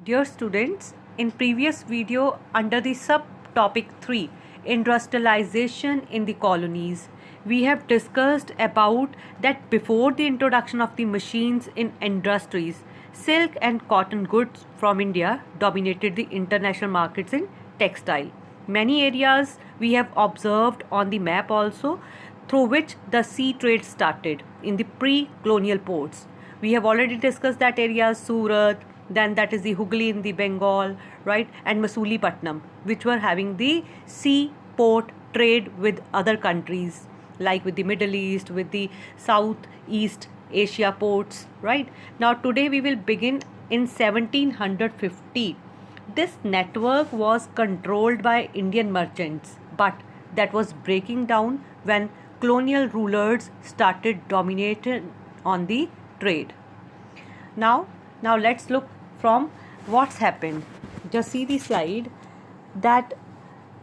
Dear students, in previous video under the subtopic 3, industrialization in the colonies, we have discussed about that before the introduction of the machines in industries, silk and cotton goods from India dominated the international markets in textile. Many areas we have observed on the map also through which the sea trade started in the pre-colonial ports. We have already discussed that area, Surat, then that is the Hooghly in the Bengal, right, and Masulipatam, which were having the sea port trade with other countries like with the Middle East, with the Southeast Asia ports, right. Now today we will begin in 1750. This network was controlled by Indian merchants, but that was breaking down when colonial rulers started dominating on the trade. Now let's look from what's happened. Just see the slide, that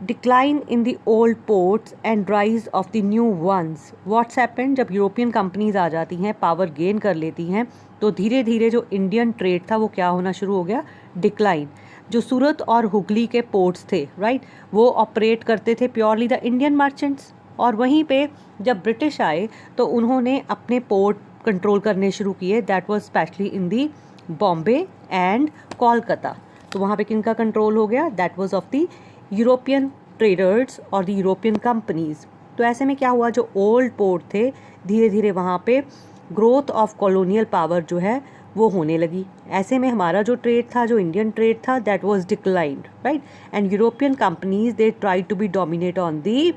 decline in the old ports and rise of the new ones. What's happened, जब European companies आ जाती हैं, power gain कर लेती हैं, तो धीरे धीरे जो इंडियन ट्रेड था वो क्या होना शुरू हो गया, डिक्लाइन. जो सूरत और हुगली के पोर्ट्स थे, राइट, वो ऑपरेट करते थे प्योरली द इंडियन मर्चेंट्स, और वहीं पे जब ब्रिटिश आए तो उन्होंने अपने पोर्ट कंट्रोल करने शुरू किए. That was specially in the Bombay and Kolkata. तो वहाँ पे किनका कंट्रोल हो गया, that was of the European traders और द यूरोपियन कंपनीज. तो ऐसे में क्या हुआ, जो ओल्ड पोर्ट थे धीरे धीरे वहाँ पे ग्रोथ ऑफ कॉलोनियल पावर जो है वो होने लगी. ऐसे में हमारा जो ट्रेड था, जो इंडियन ट्रेड था, that was declined, right, and European companies they try to be dominate on the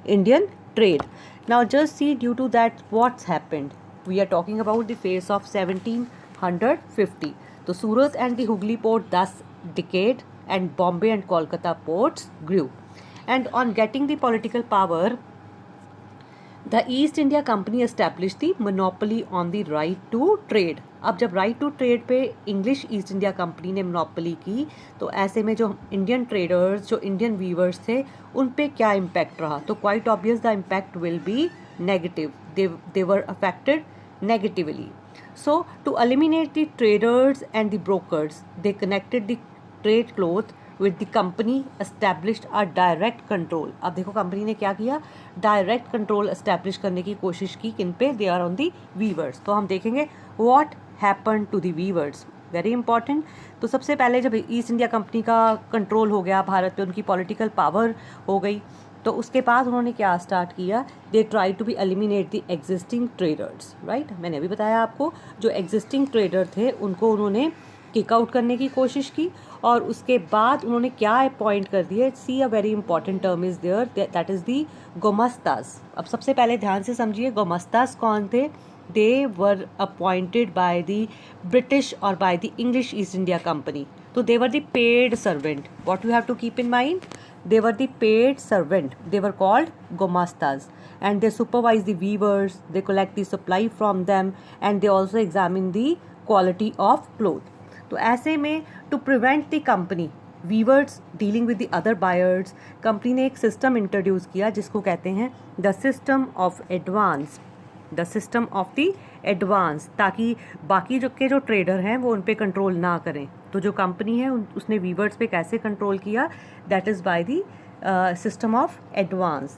Indian trade. Now just see, due to that what's happened. We are talking about the phase of 1750. So Surat and the Hooghly port thus decayed and Bombay and Kolkata ports grew. And on getting the political power, the East India Company established the monopoly on the right to trade. अब जब right to trade पे English East India company ने monopoly की, तो ऐसे में जो Indian traders, जो इंडियन वीवर्स थे, उन पे क्या इम्पैक्ट रहा, तो quite obvious the impact will be negative. They were affected negatively. So to eliminate the traders and the brokers, they connected the trade cloth with the company, established a direct control. अब देखो company ने क्या किया, direct control establish करने की कोशिश की. किन पे, they are on the weavers. तो हम देखेंगे what happen to the weavers, very important. तो सबसे पहले जब ईस्ट इंडिया कंपनी का कंट्रोल हो गया भारत पे, उनकी पॉलिटिकल पावर हो गई, तो उसके बाद उन्होंने क्या स्टार्ट किया, they try to be eliminate the existing traders, right. मैंने अभी बताया आपको, जो एग्जिस्टिंग ट्रेडर थे उनको उन्होंने किक आउट करने की कोशिश की, और उसके बाद उन्होंने क्या अपॉइंट कर दिए. See a very important term is there, that is the gomastas. अब सबसे पहले ध्यान से समझिए, गोमस्तास कौन थे. They were appointed by the British or by the English East India Company. So they were the paid servant. What you have to keep in mind? They were the paid servant. They were called gomastas, and they supervise the weavers. They collect the supply from them, and they also examine the quality of cloth. तो ऐसे में to prevent the company weavers dealing with the other buyers, company ने एक system introduce किया जिसको कहते हैं the system of advance. The system of the advance, ताकि बाकी जो ट्रेडर हैं वो उन पे कंट्रोल ना करें. तो जो कंपनी है उसने वीवर्स पे कैसे कंट्रोल किया, that is by the system of advance.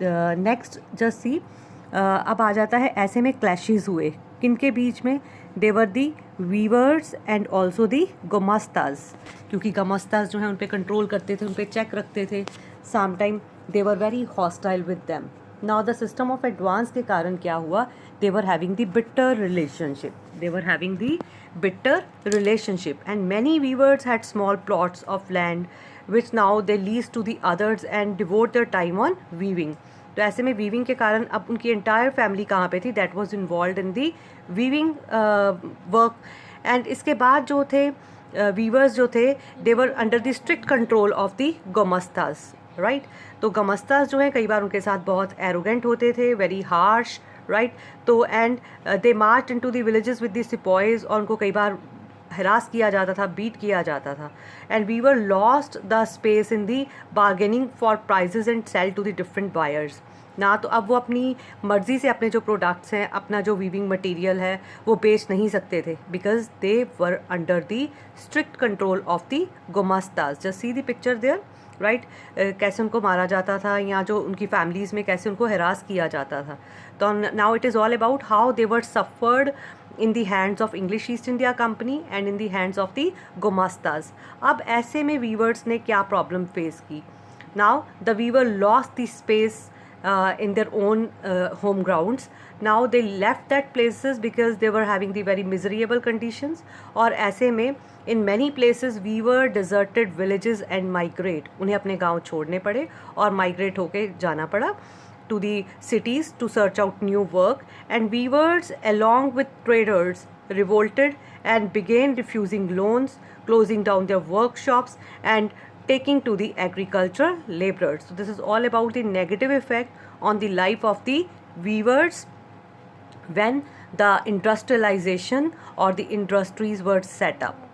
Next just see, अब आ जाता है, ऐसे में क्लैशेस हुए किन के बीच में, देवर दी वीवर्स एंड ऑल्सो दी गोमस्तास, क्योंकि गोमस्तास जो है उन पे कंट्रोल करते थे, उन पे चेक रखते थे. Some time they were very hostile with them. Now the system of advance के कारण क्या हुआ, they were having the bitter relationship. They were having the bitter relationship, and many weavers had small plots of land which now they lease to the others and devote their time on weaving. तो ऐसे में weaving के कारण अब उनकी entire family कहाँ पे थी, that was involve in the weaving work. And इसके बाद जो थे वीवर्स जो थे, they were under the strict control of the gomastas, right. तो गोमस्तास जो है कई बार उनके साथ बहुत एरोगेंट होते थे, वेरी हार्श, राइट. तो and they March into the villages with the sepoys, और उनको कई बार हरास किया जाता था, बीट किया जाता था. And weaver lost the space in the bargaining for prices and sell to the different buyers. ना तो अब वो अपनी मर्ज़ी से अपने जो प्रोडक्ट्स हैं, अपना जो वीविंग मटेरियल है वो बेच नहीं सकते थे, because they were under the strict control of the gumashtas. Just see the picture there, right. कैसे उनको मारा जाता था, या जो उनकी फैमिलीज़ में कैसे उनको हरास किया जाता था. तो now it is all about how they were suffered in the hands of English East India Company and in the hands of the Gumastas. अब ऐसे में weavers ने क्या problem face की. Now the weaver lost the space in their own home grounds. Now they left that places because they were having the very miserable conditions. और ऐसे में in many places weaver deserted villages and migrate. उन्हें अपने गाँव छोड़ने पड़े और migrate होके जाना पड़ा to the cities to search out new work, and weavers along with traders revolted and began refusing loans, closing down their workshops and taking to the agricultural laborers. So this is all about the negative effect on the life of the weavers when the industrialization or the industries were set up.